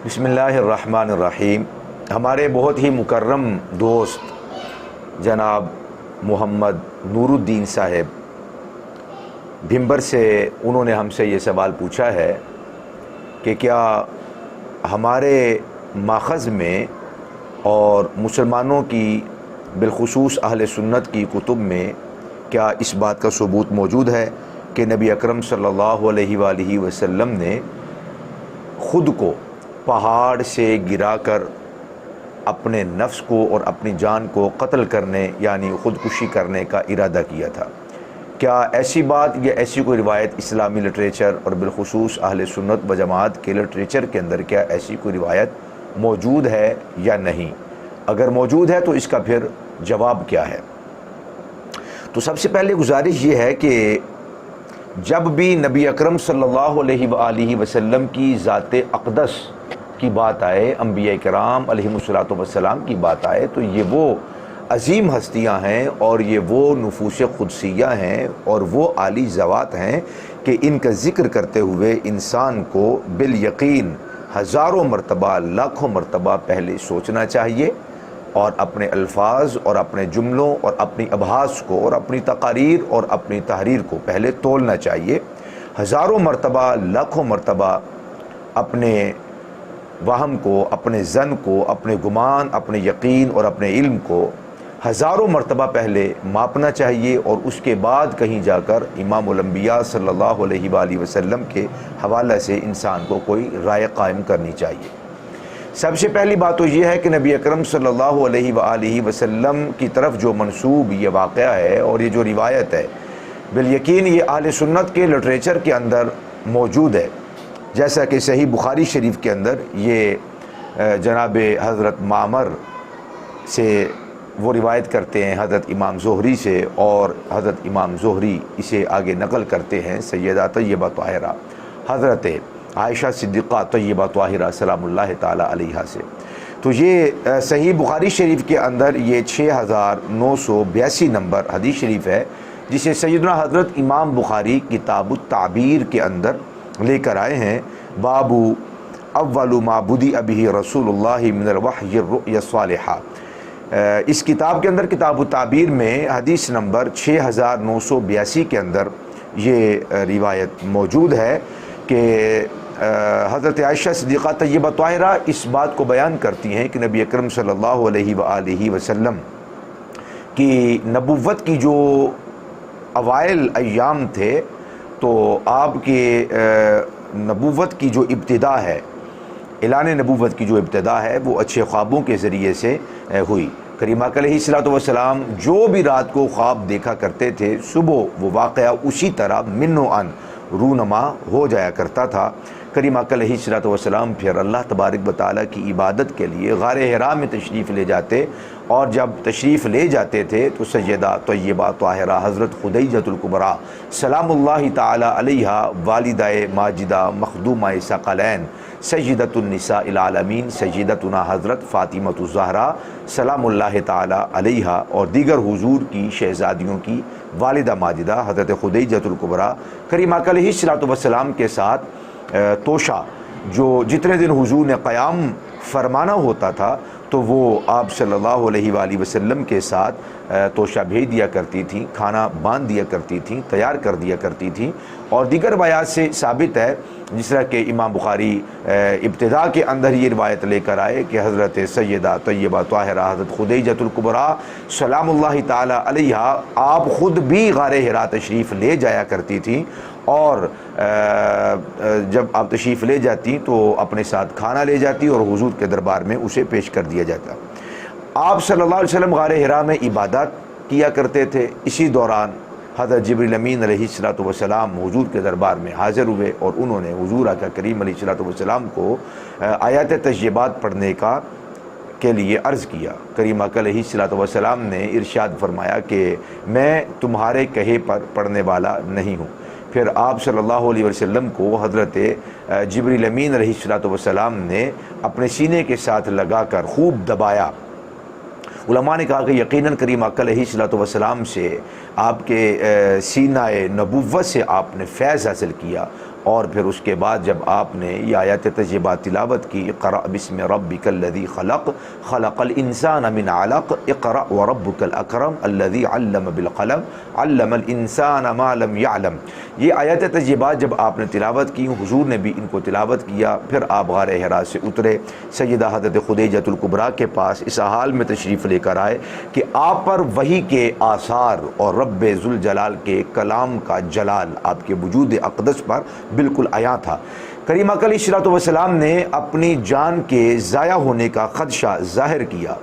بسم اللہ الرحمن الرحیم۔ ہمارے بہت ہی مکرم دوست جناب محمد نور الدین صاحب بھمبر سے انہوں نے ہم سے یہ سوال پوچھا ہے کہ کیا ہمارے ماخذ میں اور مسلمانوں کی بالخصوص اہل سنت کی کتب میں کیا اس بات کا ثبوت موجود ہے کہ نبی اکرم صلی اللہ علیہ وآلہ وسلم نے خود کو پہاڑ سے گرا کر اپنے نفس کو اور اپنی جان کو قتل کرنے یعنی خودکشی کرنے کا ارادہ کیا تھا؟ کیا ایسی بات یا ایسی کوئی روایت اسلامی لٹریچر اور بالخصوص اہل سنت و جماعت کے لٹریچر کے اندر کیا ایسی کوئی روایت موجود ہے یا نہیں؟ اگر موجود ہے تو اس کا پھر جواب کیا ہے؟ تو سب سے پہلے گزارش یہ ہے کہ جب بھی نبی اکرم صلی اللہ علیہ وآلہ وسلم کی ذات اقدس کی بات آئے، انبیاء کرام علیہم الصلوۃ والسلام کی بات آئے، تو یہ وہ عظیم ہستیاں ہیں اور یہ وہ نفوس قدسیہ ہیں اور وہ عالی ذوات ہیں کہ ان کا ذکر کرتے ہوئے انسان کو بالیقین ہزاروں مرتبہ لاکھوں مرتبہ پہلے سوچنا چاہیے اور اپنے الفاظ اور اپنے جملوں اور اپنی ابحاث کو اور اپنی تقاریر اور اپنی تحریر کو پہلے تولنا چاہیے۔ ہزاروں مرتبہ لاکھوں مرتبہ اپنے وہم کو، اپنے ظن کو، اپنے گمان، اپنے یقین اور اپنے علم کو ہزاروں مرتبہ پہلے ماپنا چاہیے اور اس کے بعد کہیں جا کر امام الانبیاء صلی اللہ علیہ وآلہ وسلم کے حوالے سے انسان کو کوئی رائے قائم کرنی چاہیے۔ سب سے پہلی بات تو یہ ہے کہ نبی اکرم صلی اللہ علیہ وآلہ وسلم کی طرف جو منسوب یہ واقعہ ہے اور یہ جو روایت ہے بالیقین یہ اہل سنت کے لٹریچر کے اندر موجود ہے، جیسا کہ صحیح بخاری شریف کے اندر یہ جناب حضرت معمر سے وہ روایت کرتے ہیں حضرت امام زہری سے، اور حضرت امام زہری اسے آگے نقل کرتے ہیں سیدہ طیبہ طاہرہ حضرت عائشہ صدیقہ طیبہ طاہرہ سلام اللہ تعالی علیہا سے۔ تو یہ صحیح بخاری شریف کے اندر یہ 6982 نمبر حدیث شریف ہے، جسے سیدنا حضرت امام بخاری کتاب التعبیر کے اندر لے کر آئے ہیں۔ باب اول ما بدأ به رسول اللہ من الوحی الرؤیا الصالحہ، اس کتاب کے اندر کتاب التعبیر میں حدیث نمبر 6982 کے اندر یہ روایت موجود ہے کہ حضرت عائشہ صدیقہ طیبہ طاہرہ اس بات کو بیان کرتی ہیں کہ نبی اکرم صلی اللہ علیہ وآلہ وسلم کی نبوت کی جو اوائل ایام تھے تو آپ کے نبوت کی جو ابتدا ہے، اعلان نبوت کی جو ابتدا ہے وہ اچھے خوابوں کے ذریعے سے ہوئی۔ کریم آقا علیہ الصلوۃ والسلام جو بھی رات کو خواب دیکھا کرتے تھے صبح وہ واقعہ اسی طرح من و عن رونما ہو جایا کرتا تھا۔ کریم آقا علیہ الصلوۃ والسلام پھر اللہ تبارک و تعالیٰ کی عبادت کے لیے غار حرا میں تشریف لے جاتے، اور جب تشریف لے جاتے تھے تو سیدہ طیبہ طاہرہ حضرت خدیجۃ الکبریٰ سلام اللہ تعالی علیہا والدہ ماجدہ مخدومہ ثقلین سیدۃ النساء العالمین سیدتنا حضرت فاطمہ الزہرا سلام اللہ تعالی علیہا اور دیگر حضور کی شہزادیوں کی والدہ ماجدہ حضرت خدیجۃ الکبریٰ کریم آقا علیہ الصلوۃ والسلام کے ساتھ توشہ جو جتنے دن حضور نے قیام فرمانا ہوتا تھا تو وہ آپ صلی اللہ علیہ وآلہ وسلم کے ساتھ توشہ بھیج دیا کرتی تھیں، کھانا باندھ دیا کرتی تھیں، تیار کر دیا کرتی تھیں۔ اور دیگر روایات سے ثابت ہے، جس طرح کہ امام بخاری ابتدا کے اندر یہ روایت لے کر آئے کہ حضرت سیدہ طیبہ طاہرہ حضرت خدیجۃ الکبریٰ سلام اللہ تعالی علیہا آپ خود بھی غار حرا تشریف لے جایا کرتی تھیں، اور جب آپ تشریف لے جاتی تو اپنے ساتھ کھانا لے جاتی اور حضور کے دربار میں اسے پیش کر دیا جاتا۔ آپ صلی اللہ علیہ وسلم غار حرا میں عبادت کیا کرتے تھے۔ اسی دوران حضرت جبریل امین علیہ الصلوۃ والسلام حضور کے دربار میں حاضر ہوئے اور انہوں نے حضور آقا کریم علیہ الصلوۃ والسلام کو آیات تشریفات پڑھنے کے لیے عرض کیا۔ کریم آقا علیہ الصلوۃ والسلام نے ارشاد فرمایا کہ میں تمہارے کہے پر پڑھنے والا نہیں ہوں۔ پھر آپ صلی اللہ علیہ وسلم کو حضرت جبریل امین علیہ الصلوۃ والسلام نے اپنے سینے کے ساتھ لگا کر خوب دبایا۔ علماء نے کہا کہ یقیناً کریم آقا علیہ الصلوۃ والسلام سے آپ کے سینہ نبوت سے آپ نے فیض حاصل کیا اور پھر اس کے بعد جب آپ نے یہ آیات طیبہ تلاوت کی، اقرأ بسم ربک الذی خلق خلق الانسان من علق اقرأ وربک الاکرم الذی علم بالقلم علم الانسان ما لم یعلم، یہ آیات طیبہ جب آپ نے تلاوت کی، حضور نے بھی ان کو تلاوت کیا، پھر آپ غار حرا سے اترے، سیدہ حضرت خدیجۃ الکبریٰ کے پاس اس حال میں تشریف لے کر آئے کہ آپ پر وحی کے آثار اور رب ذوالجلال کے کلام کا جلال آپ کے وجود اقدس پر بالکل عیاں تھا۔ کریم اکرم علیہ الصلوۃ والسلام نے اپنی جان کے ضائع ہونے کا خدشہ ظاہر کیا۔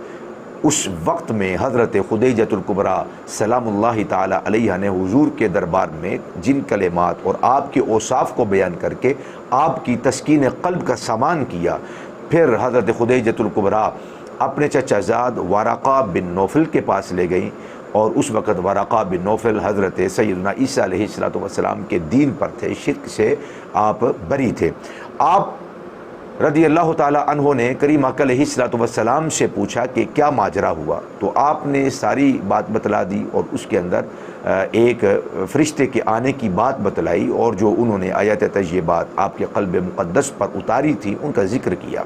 اس وقت میں حضرت خدیجۃ الکبریٰ سلام اللہ تعالی علیہا نے حضور کے دربار میں جن کلمات اور آپ کے اوصاف کو بیان کر کے آپ کی تسکین قلب کا سامان کیا، پھر حضرت خدیجۃ الکبریٰ اپنے چچا زاد ورقہ بن نوفل کے پاس لے گئیں، اور اس وقت ورقہ بن نوفل حضرت سیدنا عیسیٰ علیہ السلام کے دین پر تھے، شرک سے آپ بری تھے۔ آپ رضی اللہ تعالیٰ عنہ نے کریم اکرم علیہ السلام سے پوچھا کہ کیا ماجرا ہوا، تو آپ نے ساری بات بتلا دی، اور اس کے اندر ایک فرشتے کے آنے کی بات بتلائی، اور جو انہوں نے آیات طیبات آپ کے قلب مقدس پر اتاری تھی ان کا ذکر کیا۔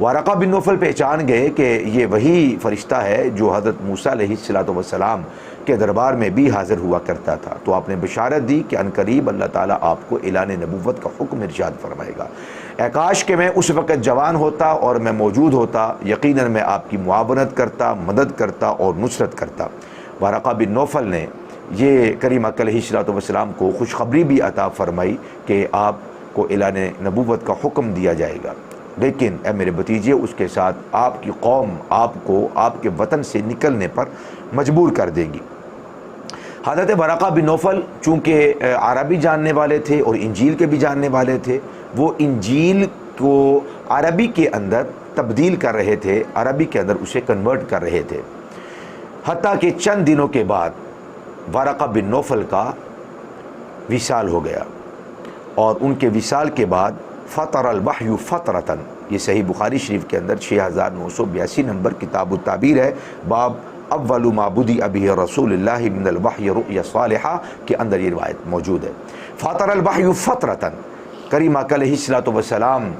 ورقہ بن نوفل پہچان گئے کہ یہ وہی فرشتہ ہے جو حضرت موسیٰ علیہ السلام کے دربار میں بھی حاضر ہوا کرتا تھا، تو آپ نے بشارت دی کہ عنقریب اللہ تعالیٰ آپ کو اعلان نبوت کا حکم ارشاد فرمائے گا۔ اے کاش کہ میں اس وقت جوان ہوتا اور میں موجود ہوتا، یقیناً میں آپ کی معاونت کرتا، مدد کرتا اور نصرت کرتا۔ ورقہ بن نوفل نے یہ کریم اکرم علیہ السلام کو خوشخبری بھی عطا فرمائی کہ آپ کو اعلان نبوت کا حکم دیا جائے گا، لیکن اے میرے بھتیجے اس کے ساتھ آپ کی قوم آپ کو آپ کے وطن سے نکلنے پر مجبور کر دے گی۔ حضرت ورقہ بن نوفل چونکہ عربی جاننے والے تھے اور انجیل کے بھی جاننے والے تھے، وہ انجیل کو عربی کے اندر تبدیل کر رہے تھے، عربی کے اندر اسے کنورٹ کر رہے تھے، حتیٰ کہ چند دنوں کے بعد ورقہ بن نوفل کا وصال ہو گیا، اور ان کے وصال کے بعد فطر الوحی فطرتاً، یہ صحیح بخاری شریف کے اندر 6982 نمبر کتاب التعبیر ہے، باب اول ما بدئ بہ رسول اللہ من الوحی رؤیا صالحہ کے اندر یہ روایت موجود ہے۔ فطر الوحی فطرتاً، کریم اکرم علیہ السلام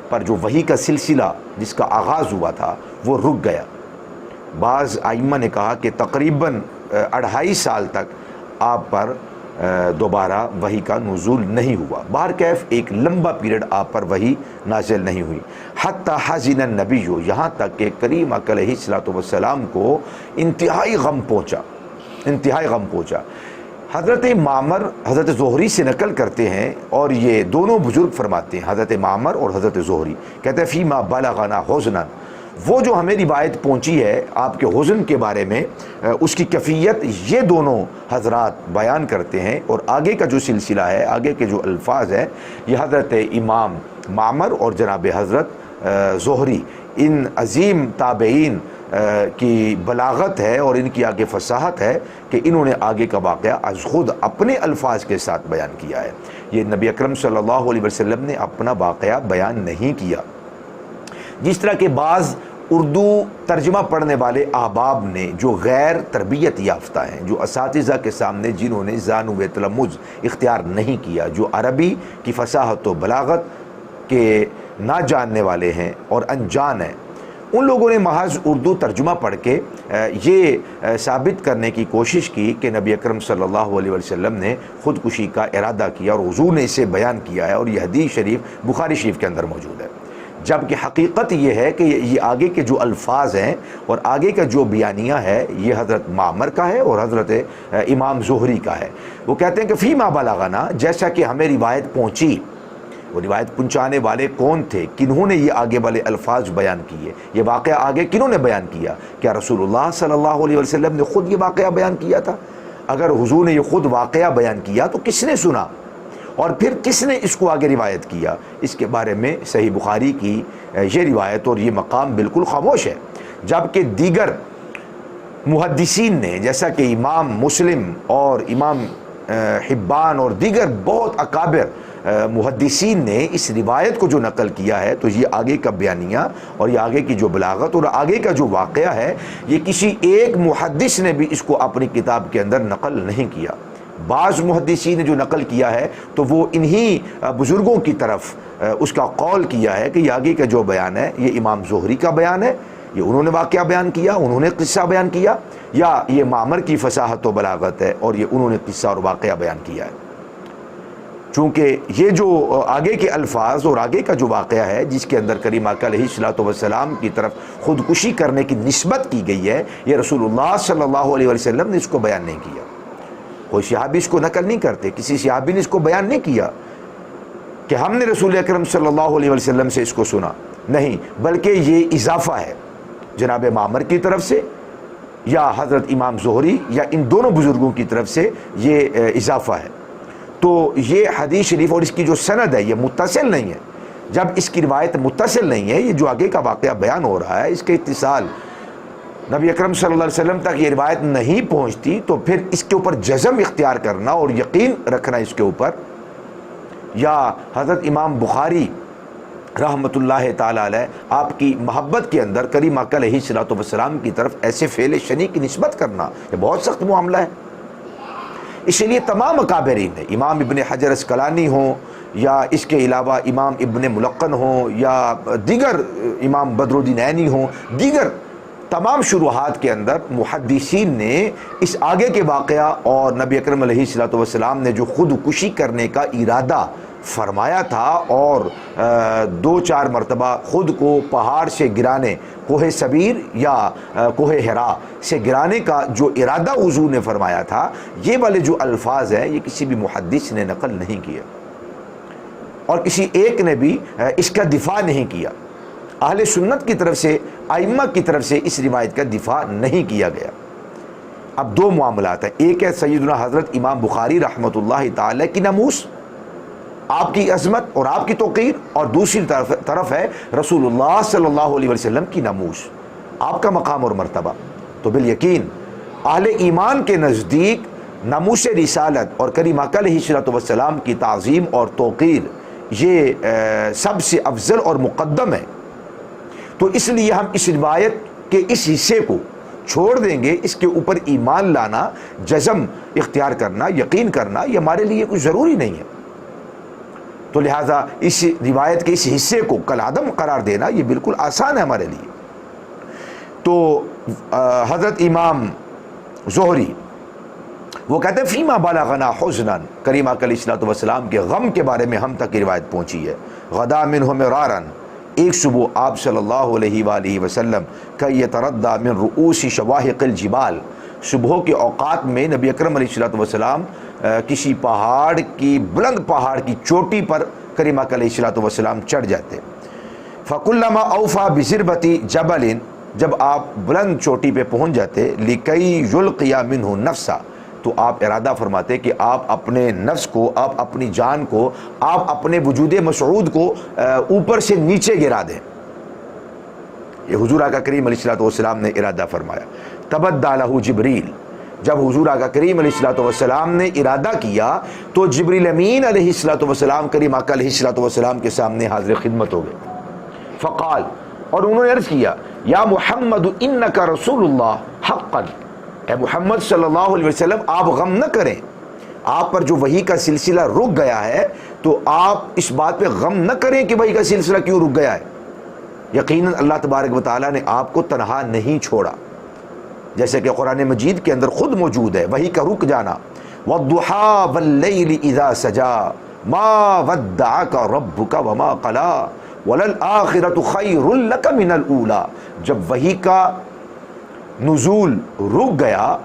پر جو وحی کا سلسلہ جس کا آغاز ہوا تھا وہ رک گیا۔ بعض ائمہ نے کہا کہ تقریباً 2.5 سال تک آپ پر دوبارہ وحی کا نزول نہیں ہوا، بہرکیف ایک لمبا پیریڈ آپ پر وحی نازل نہیں ہوئی۔ حتی حزن النبی، یہاں تک کہ کریم اکرم علیہ السلام کو انتہائی غم پہنچا۔ حضرت معمر حضرت زہری سے نقل کرتے ہیں، اور یہ دونوں بزرگ فرماتے ہیں، حضرت معمر اور حضرت زہری کہتے ہیں فیما بلغنا حزنا، وہ جو ہمیں روایت پہنچی ہے آپ کے حزن کے بارے میں، اس کی کیفیت یہ دونوں حضرات بیان کرتے ہیں، اور آگے کا جو سلسلہ ہے، آگے کے جو الفاظ ہیں، یہ حضرت امام معمر اور جناب حضرت زہری، ان عظیم تابعین کی بلاغت ہے اور ان کی آگے فصاحت ہے کہ انہوں نے آگے کا واقعہ از خود اپنے الفاظ کے ساتھ بیان کیا ہے۔ یہ نبی اکرم صلی اللہ علیہ وسلم نے اپنا واقعہ بیان نہیں کیا، جس طرح کے بعض اردو ترجمہ پڑھنے والے احباب نے جو غیر تربیت یافتہ ہیں، جو اساتذہ کے سامنے جنہوں نے زانو و تلمذ اختیار نہیں کیا، جو عربی کی فصاحت و بلاغت کے نہ جاننے والے ہیں اور انجان ہیں، ان لوگوں نے محض اردو ترجمہ پڑھ کے یہ ثابت کرنے کی کوشش کی کہ نبی اکرم صلی اللہ علیہ وسلم نے خودکشی کا ارادہ کیا، اور حضور نے اسے بیان کیا ہے، اور یہ حدیث شریف بخاری شریف کے اندر موجود ہے۔ جبکہ حقیقت یہ ہے کہ یہ آگے کے جو الفاظ ہیں اور آگے کا جو بیانیہ ہے یہ حضرت معمر کا ہے اور حضرت امام زہری کا ہے۔ وہ کہتے ہیں کہ فیما بلغنا، جیسا کہ ہمیں روایت پہنچی، وہ روایت پہنچانے والے کون تھے، کنہوں نے یہ آگے والے الفاظ بیان کیے، یہ واقعہ آگے کنہوں نے بیان کیا؟ کیا رسول اللہ صلی اللہ علیہ وسلم نے خود یہ واقعہ بیان کیا تھا؟ اگر حضور نے یہ خود واقعہ بیان کیا تو کس نے سنا، اور پھر کس نے اس کو آگے روایت کیا؟ اس کے بارے میں صحیح بخاری کی یہ روایت اور یہ مقام بالکل خاموش ہے، جبکہ دیگر محدثین نے جیسا کہ امام مسلم اور امام حبان اور دیگر بہت اکابر محدثین نے اس روایت کو جو نقل کیا ہے، تو یہ آگے کا بیانیہ اور یہ آگے کی جو بلاغت اور آگے کا جو واقعہ ہے، یہ کسی ایک محدث نے بھی اس کو اپنی کتاب کے اندر نقل نہیں کیا، بعض محدثین نے جو نقل کیا ہے تو وہ انہی بزرگوں کی طرف اس کا قول کیا ہے کہ یہ آگے کا جو بیان ہے یہ امام زہری کا بیان ہے، یہ انہوں نے واقعہ بیان کیا، انہوں نے قصہ بیان کیا، یا یہ معمر کی فصاحت و بلاغت ہے اور یہ انہوں نے قصہ اور واقعہ بیان کیا ہے۔ چونکہ یہ جو آگے کے الفاظ اور آگے کا جو واقعہ ہے جس کے اندر کریم آقا علیہ الصلوۃ والسلام کی طرف خودکشی کرنے کی نسبت کی گئی ہے، یہ رسول اللہ صلی اللہ علیہ وسلم نے اس کو بیان نہیں کیا۔ کوئی صحابی اس کو نقل نہیں کرتے، کسی صحابی نے اس کو بیان نہیں کیا کہ ہم نے رسول اکرم صلی اللہ علیہ وسلم سے اس کو سنا، نہیں، بلکہ یہ اضافہ ہے جناب معمر کی طرف سے یا حضرت امام زہری یا ان دونوں بزرگوں کی طرف سے یہ اضافہ ہے۔ تو یہ حدیث شریف اور اس کی جو سند ہے یہ متصل نہیں ہے۔ جب اس کی روایت متصل نہیں ہے، یہ جو آگے کا واقعہ بیان ہو رہا ہے اس کے اتصال نبی اکرم صلی اللہ علیہ وسلم تک یہ روایت نہیں پہنچتی، تو پھر اس کے اوپر جزم اختیار کرنا اور یقین رکھنا اس کے اوپر، یا حضرت امام بخاری رحمۃ اللہ تعالی علیہ آپ کی محبت کے اندر کریم آقا علیہ الصلوۃ والسلام کی طرف ایسے فعل شنیع کی نسبت کرنا یہ بہت سخت معاملہ ہے۔ اس لیے تمام اکابرین نے، امام ابن حجر اسقلانی ہوں یا اس کے علاوہ امام ابن ملقن ہوں یا دیگر امام بدر الدین عینی ہوں، دیگر تمام شروحات کے اندر محدثین نے اس آگے کے واقعہ اور نبی اکرم علیہ الصلوۃ والسلام نے جو خودکشی کرنے کا ارادہ فرمایا تھا اور 2-4 مرتبہ خود کو پہاڑ سے گرانے، کوہ صبیر یا کوہ حرا سے گرانے کا جو ارادہ حضور نے فرمایا تھا، یہ والے جو الفاظ ہیں یہ کسی بھی محدث نے نقل نہیں کیا اور کسی ایک نے بھی اس کا دفاع نہیں کیا۔ اہل سنت کی طرف سے، ائمہ کی طرف سے اس روایت کا دفاع نہیں کیا گیا۔ اب دو معاملات ہیں، ایک ہے سیدنا حضرت امام بخاری رحمۃ اللہ تعالی کی ناموس، آپ کی عظمت اور آپ کی توقیر، اور دوسری طرف ہے رسول اللہ صلی اللہ علیہ وسلم کی ناموس، آپ کا مقام اور مرتبہ۔ تو بالیقین اہل ایمان کے نزدیک ناموس رسالت اور کریم آقا علیہ الصلوۃ والسلام کی تعظیم اور توقیر یہ سب سے افضل اور مقدم ہے۔ تو اس لیے ہم اس روایت کے اس حصے کو چھوڑ دیں گے، اس کے اوپر ایمان لانا، جزم اختیار کرنا، یقین کرنا یہ ہمارے لیے کچھ ضروری نہیں ہے۔ تو لہٰذا اس روایت کے اس حصے کو کالعدم قرار دینا یہ بالکل آسان ہے ہمارے لیے۔ تو حضرت امام زہری وہ کہتے ہیں فیما بلغنا حزنا، کریم آقا علیہ الصلوۃ والسلام کے غم کے بارے میں ہم تک یہ روایت پہنچی ہے، غدا منہ مرارا، ایک صبح آپ صلی اللہ علیہ وآلہ وسلم کہ یتردى من رؤوس شواہق الجبال، صبح کے اوقات میں نبی اکرم علیہ الصلوۃ والسلام کسی پہاڑ کی، بلند پہاڑ کی چوٹی پر کریم آقا علیہ الصلوۃ والسلام چڑھ جاتے۔ فکلما اوفى بضربة جبل، جب آپ بلند چوٹی پہ پہنچ جاتے، لکی یلقی منہ نفسا، تو آپ ارادہ فرماتے کہ آپ اپنے نفس کو، آپ اپنی جان کو، آپ اپنے وجود مسعود کو اوپر سے نیچے گرا دیں۔ یہ حضور آقا کریم علیہ الصلوۃ والسلام نے ارادہ فرمایا۔ تبدى له جبریل، جب حضور آقا کریم علیہ الصلوۃ والسلام نے ارادہ کیا تو جبریل امین علیہ الصلوۃ والسلام کریم آقا علیہ الصلوۃ والسلام کے سامنے حاضر خدمت ہو گئے۔ فقال، اور انہوں نے عرض کیا، یا محمد انک رسول اللہ حقا، اے محمد صلی اللہ علیہ وسلم آپ غم نہ کریں، آپ پر جو وحی کا سلسلہ رک گیا ہے تو آپ اس بات پہ غم نہ کریں کہ وحی کا سلسلہ کیوں رک گیا ہے، یقیناً اللہ تبارک و تعالیٰ نے آپ کو تنہا نہیں چھوڑا، جیسے کہ قرآن مجید کے اندر خود موجود ہے وحی کا رک جانا۔ وَالضُّحَىٰ وَاللَّيْلِ إِذَا سَجَىٰ مَا وَدَّعَكَ رَبُّكَ وَمَا قَلَىٰ وَلَلْآخِرَةُ خَيْرٌ لَكَ مِنَ الْأُولَىٰ، جب وحی کا نزول رک گیا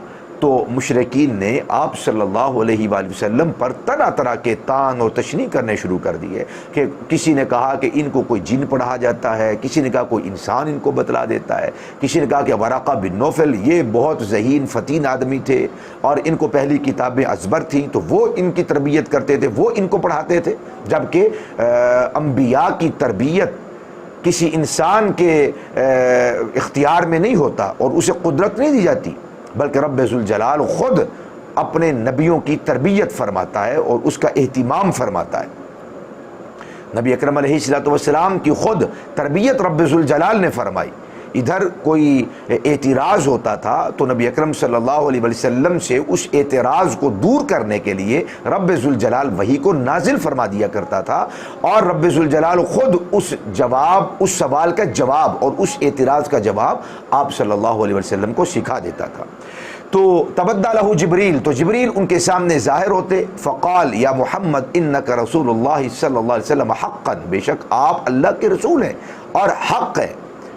تو مشرکین نے آپ صلی اللہ علیہ وآلہ وسلم پر طرح طرح کے طعن اور تشنیع کرنے شروع کر دیے، کہ کسی نے کہا کہ ان کو کوئی جن پڑھا جاتا ہے، کسی نے کہا کوئی انسان ان کو بتلا دیتا ہے، کسی نے کہا کہ ورقہ بن نوفل یہ بہت ذہین فتین آدمی تھے اور ان کو پہلی کتابیں ازبر تھیں تو وہ ان کی تربیت کرتے تھے، وہ ان کو پڑھاتے تھے، جبکہ انبیاء کی تربیت کسی انسان کے اختیار میں نہیں ہوتا اور اسے قدرت نہیں دی جاتی، بلکہ رب ذوالجلال خود اپنے نبیوں کی تربیت فرماتا ہے اور اس کا اہتمام فرماتا ہے۔ نبی اکرم علیہ الصلوۃ والسلام کی خود تربیت رب ذوالجلال نے فرمائی، ادھر کوئی اعتراض ہوتا تھا تو نبی اکرم صلی اللہ علیہ وسلم سے اس اعتراض کو دور کرنے کے لیے رب ذوالجلال وحی کو نازل فرما دیا کرتا تھا، اور رب ذوالجلال خود اس سوال کا جواب اور اس اعتراض کا جواب آپ صلی اللہ علیہ وسلم کو سکھا دیتا تھا۔ تو تبدّا لہ جبریل، تو جبریل ان کے سامنے ظاہر ہوتے، فقال یا محمد انک رسول اللہ صلی اللہ علیہ وسلم حقا، بے شک آپ اللہ کے رسول ہیں اور حق ہے،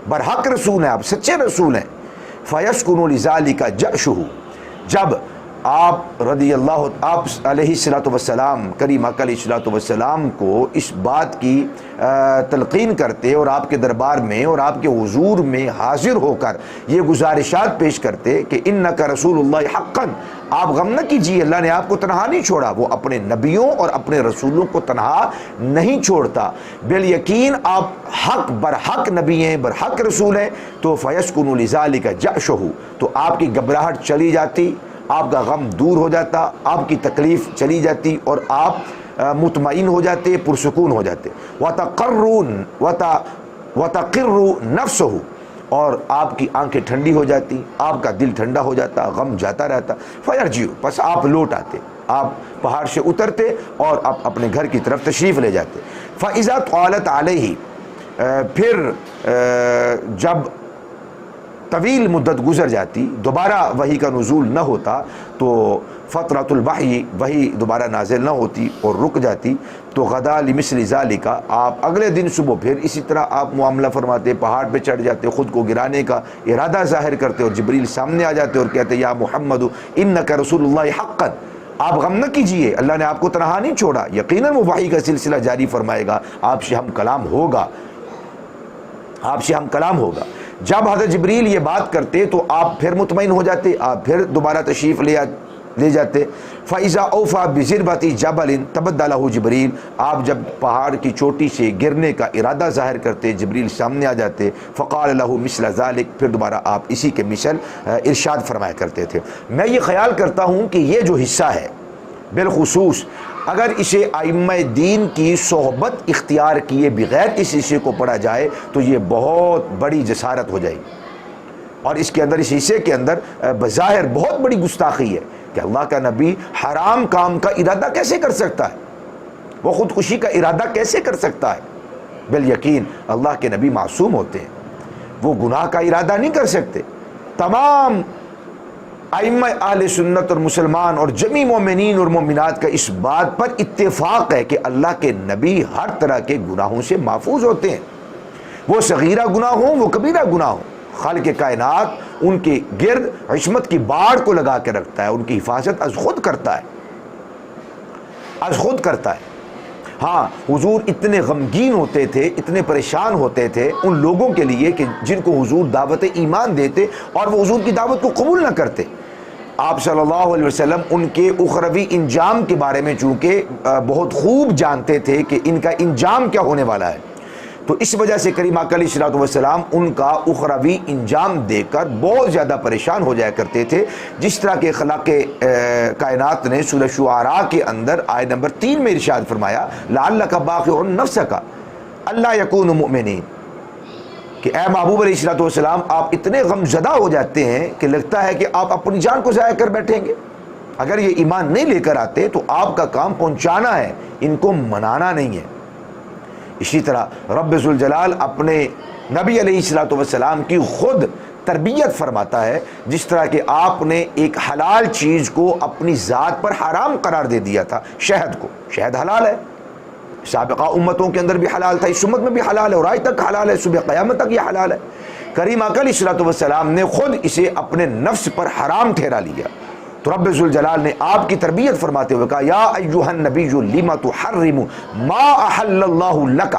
برحق رسول ہیں، آپ سچے رسول ہیں۔ فیسکن لذالک جأشہ، جب آپ علیہ الصلوۃ والسلام، کریم آقا علیہ الصلوۃ والسلام کو اس بات کی تلقین کرتے اور آپ کے دربار میں اور آپ کے حضور میں حاضر ہو کر یہ گزارشات پیش کرتے کہ انک رسول اللہ حقا، آپ غم نہ کیجیے، اللہ نے آپ کو تنہا نہیں چھوڑا، وہ اپنے نبیوں اور اپنے رسولوں کو تنہا نہیں چھوڑتا، بالیقین آپ حق برحق نبی ہیں، برحق رسول ہیں۔ تو فیسکن لذالک جأشہ، تو آپ کی گھبراہٹ چلی جاتی، آپ کا غم دور ہو جاتا، آپ کی تکلیف چلی جاتی اور آپ مطمئن ہو جاتے، پرسکون ہو جاتے۔ وتقر نفسہ، اور آپ کی آنکھیں ٹھنڈی ہو جاتی، آپ کا دل ٹھنڈا ہو جاتا، غم جاتا رہتا۔ فیرجعوا، پس آپ لوٹ آتے، آپ پہاڑ سے اترتے اور آپ اپنے گھر کی طرف تشریف لے جاتے۔ فإذا طالت علیہ، پھر جب طویل مدت گزر جاتی، دوبارہ وحی کا نزول نہ ہوتا، تو فترۃ الوحی، وحی دوبارہ نازل نہ ہوتی اور رک جاتی، تو غدا لمثل ذالک، آپ اگلے دن صبح پھر اسی طرح آپ معاملہ فرماتے، پہاڑ پہ چڑھ جاتے، خود کو گرانے کا ارادہ ظاہر کرتے، اور جبریل سامنے آ جاتے اور کہتے یا محمد انک رسول اللہ حقا، آپ غم نہ کیجئے، اللہ نے آپ کو تنہا نہیں چھوڑا، یقیناً وہ وحی کا سلسلہ جاری فرمائے گا، آپ سے ہم کلام ہوگا، آپ سے ہم کلام ہوگا۔ جب حضرت جبریل یہ بات کرتے تو آپ پھر مطمئن ہو جاتے، آپ پھر دوبارہ تشریف لے جاتے۔ فإذا اوفى بضربۃ جبل تبدّا لہ جبریل، آپ جب پہاڑ کی چوٹی سے گرنے کا ارادہ ظاہر کرتے، جبریل سامنے آ جاتے، فقال لہ مثل ذلک، پھر دوبارہ آپ اسی کے مثل ارشاد فرمایا کرتے تھے۔ میں یہ خیال کرتا ہوں کہ یہ جو حصہ ہے بالخصوص اگر اسے ائمہ دین کی صحبت اختیار کیے بغیر اس حصے کو پڑھا جائے تو یہ بہت بڑی جسارت ہو جائے گی، اور اس کے اندر، اس حصے کے اندر بظاہر بہت بڑی گستاخی ہے کہ اللہ کا نبی حرام کام کا ارادہ کیسے کر سکتا ہے، وہ خودکشی کا ارادہ کیسے کر سکتا ہے۔ بالیقین اللہ کے نبی معصوم ہوتے ہیں، وہ گناہ کا ارادہ نہیں کر سکتے۔ تمام ائمہ اہل سنت اور مسلمان اور جمی مومنین اور مومنات کا اس بات پر اتفاق ہے کہ اللہ کے نبی ہر طرح کے گناہوں سے محفوظ ہوتے ہیں، وہ صغیرہ گناہ ہوں، وہ کبیرہ گناہ ہوں۔ خالق کائنات ان کے گرد عصمت کی باڑ کو لگا کے رکھتا ہے، ان کی حفاظت از خود کرتا ہے۔ ہاں، حضور اتنے غمگین ہوتے تھے، اتنے پریشان ہوتے تھے ان لوگوں کے لیے کہ جن کو حضور دعوت ایمان دیتے اور وہ حضور کی دعوت کو قبول نہ کرتے۔ آپ صلی اللہ علیہ وسلم ان کے اخروی انجام کے بارے میں چونکہ بہت خوب جانتے تھے کہ ان کا انجام کیا ہونے والا ہے، تو اس وجہ سے کریم آقا علیہ الصلوۃ والسلام ان کا اخروی انجام دے کر بہت زیادہ پریشان ہو جایا کرتے تھے، جس طرح کہ خالق کائنات نے سورہ شعراء کے اندر آیت نمبر 3 میں ارشاد فرمایا لعلک باخع نفسک الا یکونوا مؤمنین، کہ اے محبوب علیہ الصلوۃ والسلام آپ اتنے غم زدہ ہو جاتے ہیں کہ لگتا ہے کہ آپ اپنی جان کو ضائع کر بیٹھیں گے، اگر یہ ایمان نہیں لے کر آتے تو آپ کا کام پہنچانا ہے، ان کو منانا نہیں ہے۔ اسی طرح رب ذوالجلال اپنے نبی علیہ الصلوۃ والسلام کی خود تربیت فرماتا ہے، جس طرح کہ آپ نے ایک حلال چیز کو اپنی ذات پر حرام قرار دے دیا تھا، شہد کو، شہد حلال ہے، سابقہ امتوں کے اندر بھی حلال تھا، اس امت میں بھی حلال ہے اور آج تک حلال ہے، صبح قیامت تک یہ حلال ہے۔ کریم آقا علیہ الصلوۃ والسلام نے خود اسے اپنے نفس پر حرام ٹھہرا لیا، تو رب ذوالجلال نے آپ کی تربیت فرماتے ہوئے کہا یا ایھا النبی لم تحرم ما احل اللہ لک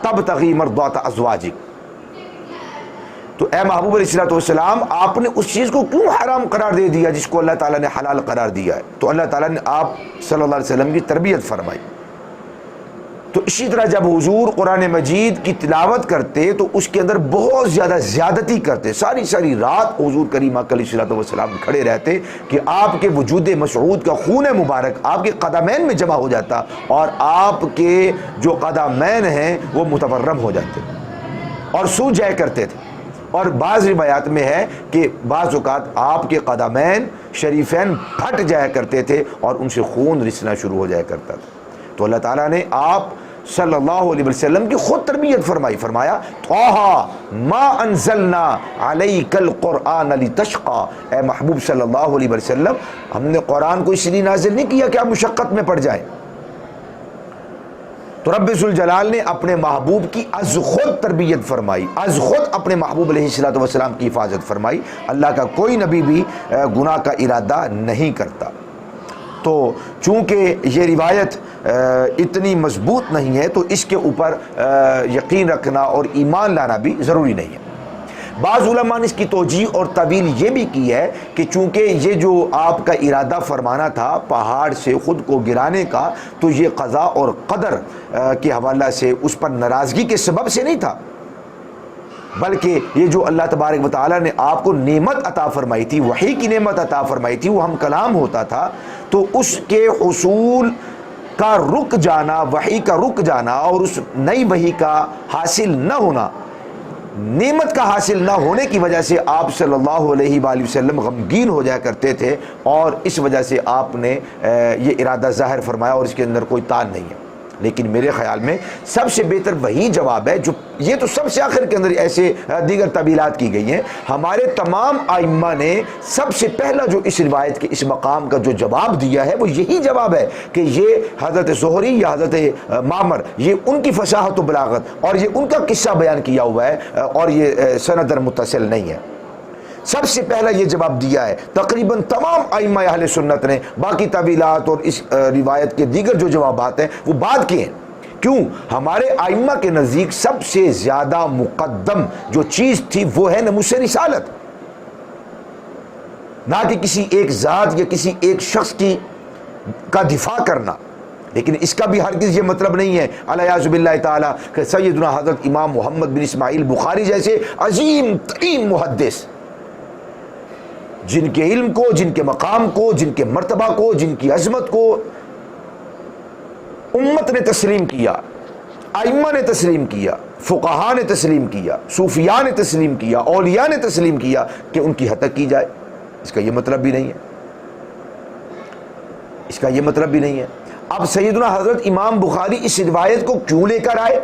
تبتغی مرضات ازواجک، تو اے محبوب علیہ الصلوۃ والسلام آپ نے اس چیز کو کیوں حرام قرار دے دیا جس کو اللہ تعالیٰ نے حلال قرار دیا ہے؟ تو اللہ تعالیٰ نے آپ صلی اللہ علیہ وسلم کی تربیت فرمائی۔ تو اسی طرح جب حضور قرآن مجید کی تلاوت کرتے تو اس کے اندر بہت زیادہ زیادتی کرتے، ساری رات حضور کریم علیہ الصلوۃ والسلام کھڑے رہتے کہ آپ کے وجود مسعود کا خون مبارک آپ کے قدمین میں جمع ہو جاتا اور آپ کے جو قدمین ہیں وہ متورم ہو جاتے اور سوج جایا کرتے تھے، اور بعض روایات میں ہے کہ بعض اوقات آپ کے قدمین شریفین پھٹ جایا کرتے تھے اور ان سے خون رسنا شروع ہو جایا کرتا تھا۔ تو اللہ تعالیٰ نے آپ صلی اللہ علیہ وسلم کی خود تربیت فرمائی، فرمایا طٰہٰ ما انزلنا علیک القرآن لتشقیٰ، اے محبوب صلی اللہ علیہ وسلم ہم نے قرآن کو اس لیے نازل نہیں کیا کہ آپ مشقت میں پڑ جائیں۔ تو رب ذوالجلال نے اپنے محبوب کی از خود تربیت فرمائی، از خود اپنے محبوب علیہ الصلوۃ والسلام کی حفاظت فرمائی۔ اللہ کا کوئی نبی بھی گناہ کا ارادہ نہیں کرتا۔ تو چونکہ یہ روایت اتنی مضبوط نہیں ہے تو اس کے اوپر یقین رکھنا اور ایمان لانا بھی ضروری نہیں ہے۔ بعض علماء نے اس کی توجیہ اور تعویل یہ بھی کی ہے کہ چونکہ یہ جو آپ کا ارادہ فرمانا تھا پہاڑ سے خود کو گرانے کا، تو یہ قضا اور قدر کے حوالہ سے اس پر ناراضگی کے سبب سے نہیں تھا، بلکہ یہ جو اللہ تبارک و تعالیٰ نے آپ کو نعمت عطا فرمائی تھی، وحی کی نعمت عطا فرمائی تھی، وہ ہم کلام ہوتا تھا، تو اس کے حصول کا رک جانا، وحی کا رک جانا اور اس نئی وحی کا حاصل نہ ہونا، نعمت کا حاصل نہ ہونے کی وجہ سے آپ صلی اللہ علیہ وآلہ وسلم غمگین ہو جایا کرتے تھے، اور اس وجہ سے آپ نے یہ ارادہ ظاہر فرمایا اور اس کے اندر کوئی تان نہیں ہے۔ لیکن میرے خیال میں سب سے بہتر وہی جواب ہے جو یہ تو سب سے آخر کے اندر ایسے دیگر تعبیرات کی گئی ہیں۔ ہمارے تمام ائمہ نے سب سے پہلا جو اس روایت کے اس مقام کا جو جواب دیا ہے وہ یہی جواب ہے کہ یہ حضرت زہری یا حضرت معمر، یہ ان کی فصاحت و بلاغت اور یہ ان کا قصہ بیان کیا ہوا ہے اور یہ سند متصل نہیں ہے۔ سب سے پہلا یہ جواب دیا ہے۔ تقریباً تمام ائمہ اہل سنت نے باقی تعویلات اور اس روایت کے دیگر جو جوابات ہیں وہ بعد کے ہیں۔ کیوں؟ ہمارے ائمہ کے نزدیک سب سے زیادہ مقدم جو چیز تھی وہ ہے ناموس رسالت، نہ کہ کسی ایک ذات یا کسی ایک شخص کا دفاع کرنا۔ لیکن اس کا بھی ہرگز یہ مطلب نہیں ہے الیاذ باللہ تعالیٰ کہ سیدنا حضرت امام محمد بن اسماعیل بخاری جیسے عظیم ترین محدث، جن کے علم کو، جن کے مقام کو، جن کے مرتبہ کو، جن کی عظمت کو امت نے تسلیم کیا، ائمہ نے تسلیم کیا، فقہاء نے تسلیم کیا، صوفیاء نے تسلیم کیا، اولیاء نے تسلیم کیا کہ ان کی حد تک کی جائے، اس کا یہ مطلب بھی نہیں ہے، اس کا یہ مطلب بھی نہیں ہے۔ اب سیدنا حضرت امام بخاری اس روایت کو کیوں لے کر آئے؟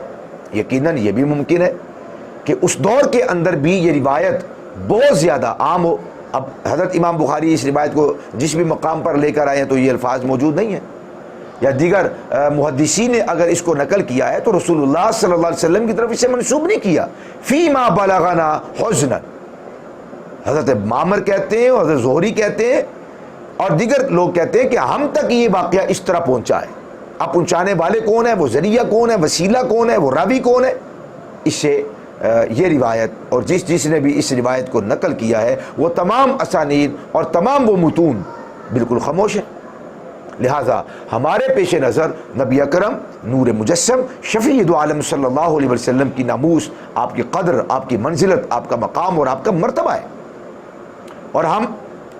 یقیناً یہ بھی ممکن ہے کہ اس دور کے اندر بھی یہ روایت بہت زیادہ عام ہو۔ اب حضرت امام بخاری اس روایت کو جس بھی مقام پر لے کر آئے ہیں تو یہ الفاظ موجود نہیں ہیں، یا دیگر محدثین نے اگر اس کو نقل کیا ہے تو رسول اللہ صلی اللہ علیہ وسلم کی طرف اسے منسوب نہیں کیا۔ فیما بلغنا حزنا، حضرت معمر کہتے ہیں، حضرت زہری کہتے ہیں اور دیگر لوگ کہتے ہیں کہ ہم تک یہ واقعہ اس طرح پہنچا ہے۔ اب پہنچانے والے کون ہیں، وہ ذریعہ کون ہے، وسیلہ کون ہے، وہ راوی کون ہے؟ اس سے یہ روایت اور جس نے بھی اس روایت کو نقل کیا ہے وہ تمام اسانید اور تمام وہ متون بالکل خاموش ہیں۔ لہٰذا ہمارے پیش نظر نبی اکرم نور مجسم شفیع دو عالم صلی اللہ علیہ وسلم کی ناموس، آپ کی قدر، آپ کی منزلت، آپ کا مقام اور آپ کا مرتبہ ہے، اور ہم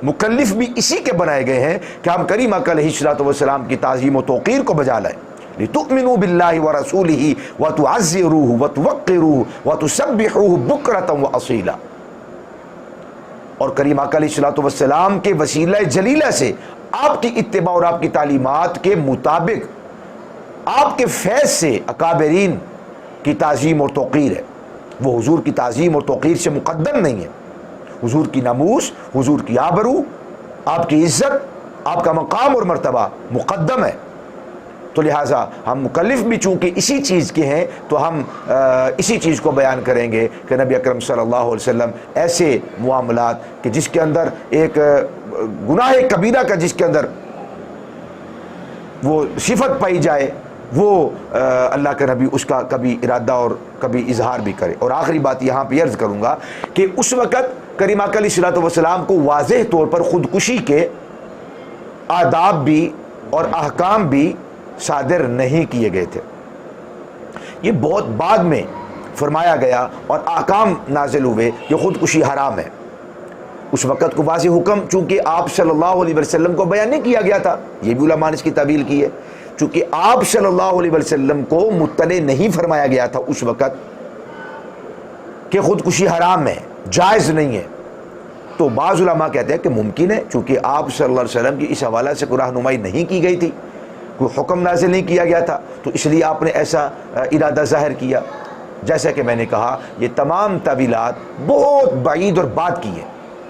مکلف بھی اسی کے بنائے گئے ہیں کہ ہم کریم آقا علیہ الصلوۃ والسلام کی تعظیم و توقیر کو بجا لائیں۔ لِتُؤْمِنُوا بِاللَّهِ وَرَسُولِهِ وَتُعَزِّرُوهُ وَتُوَقِّرُوهُ وَتُسَبِّحُوهُ بُكْرَةً وَأَصِيلًا، اور کریم آقا علیہ الصلوۃ والسلام کے وسیلہ جلیلہ سے آپ کی اتباع اور آپ کی تعلیمات کے مطابق آپ کے فیض سے اکابرین کی تعظیم اور توقیر ہے۔ وہ حضور کی تعظیم اور توقیر سے مقدم نہیں ہے۔ حضور کی ناموس، حضور کی آبرو، آپ کی عزت، آپ کا مقام اور مرتبہ مقدم ہے۔ تو لہٰذا ہم مکلف بھی چونکہ اسی چیز کے ہیں تو ہم اسی چیز کو بیان کریں گے کہ نبی اکرم صلی اللہ علیہ وسلم ایسے معاملات کہ جس کے اندر ایک گناہ کبیرہ کا جس کے اندر وہ صفت پائی جائے، وہ اللہ کے نبی اس کا کبھی ارادہ اور کبھی اظہار بھی کرے۔ اور آخری بات یہاں پہ عرض کروں گا کہ اس وقت کریم آقا علیہ الصلوۃ والسلام کو واضح طور پر خودکشی کے آداب بھی اور احکام بھی صادر نہیں کیے گئے تھے، یہ بہت بعد میں فرمایا گیا اور احکام نازل ہوئے کہ خودکشی حرام ہے۔ اس وقت کو واضح حکم چونکہ آپ صلی اللہ علیہ وسلم کو بیان نہیں کیا گیا تھا، یہ بھی علماء نے اس کی تعویل کی ہے، چونکہ آپ صلی اللہ علیہ وسلم کو مطلع نہیں فرمایا گیا تھا اس وقت کہ خودکشی حرام ہے، جائز نہیں ہے. تو بعض علماء کہتے ہیں کہ ممکن ہے، چونکہ آپ صلی اللہ علیہ وسلم کی اس حوالے سے کوئی رہنمائی نہیں کی گئی تھی، کوئی حکم نازل نہیں کیا گیا تھا، تو اس لیے آپ نے ایسا ارادہ ظاہر کیا. جیسا کہ میں نے کہا یہ تمام تعویلات بہت بعید اور بعد کی ہیں.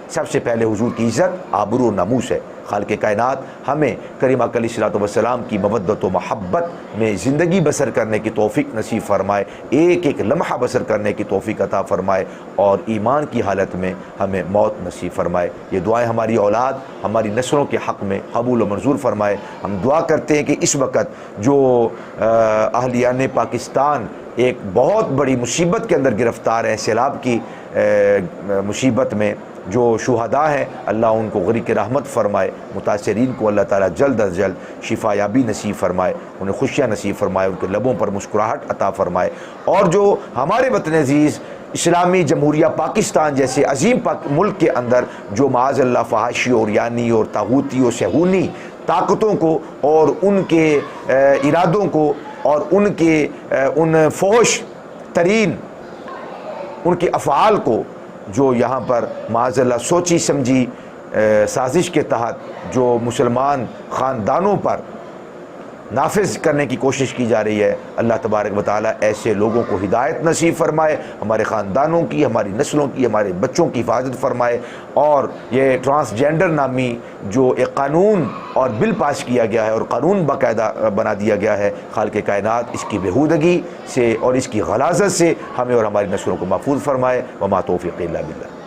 سب سے پہلے حضور کی عزت، آبرو و ناموس ہے. خالق کائنات ہمیں کریم علیہ الصلوۃ والسلام کی مودت و محبت میں زندگی بسر کرنے کی توفیق نصیب فرمائے، ایک ایک لمحہ بسر کرنے کی توفیق عطا فرمائے، اور ایمان کی حالت میں ہمیں موت نصیب فرمائے. یہ دعائیں ہماری اولاد، ہماری نسلوں کے حق میں قبول و منظور فرمائے. ہم دعا کرتے ہیں کہ اس وقت جو اہلیان پاکستان ایک بہت بڑی مصیبت کے اندر گرفتار ہیں، سیلاب کی مصیبت میں، جو شہداء ہیں اللہ ان کو غریق رحمت فرمائے، متاثرین کو اللہ تعالیٰ جلد از جلد شفا یابی نصیب فرمائے، انہیں خوشیاں نصیب فرمائے، ان کے لبوں پر مسکراہٹ عطا فرمائے. اور جو ہمارے وطن عزیز اسلامی جمہوریہ پاکستان جیسے عظیم ملک کے اندر جو معاذ اللہ فحاشی اور یعنی اور طاغوتی اور صہیونی طاقتوں کو اور ان کے ارادوں کو اور ان کے ان فحش ترین ان کے افعال کو جو یہاں پر معاذ اللہ سوچی سمجھی سازش کے تحت جو مسلمان خاندانوں پر نافذ کرنے کی کوشش کی جا رہی ہے، اللہ تبارک و تعالیٰ ایسے لوگوں کو ہدایت نصیب فرمائے، ہمارے خاندانوں کی، ہماری نسلوں کی، ہمارے بچوں کی حفاظت فرمائے. اور یہ ٹرانسجینڈر نامی جو ایک قانون اور بل پاس کیا گیا ہے اور قانون باقاعدہ بنا دیا گیا ہے، خالق کائنات اس کی بےہودگی سے اور اس کی غلاظت سے ہمیں اور ہماری نسلوں کو محفوظ فرمائے. وما توفیق الا باللہ.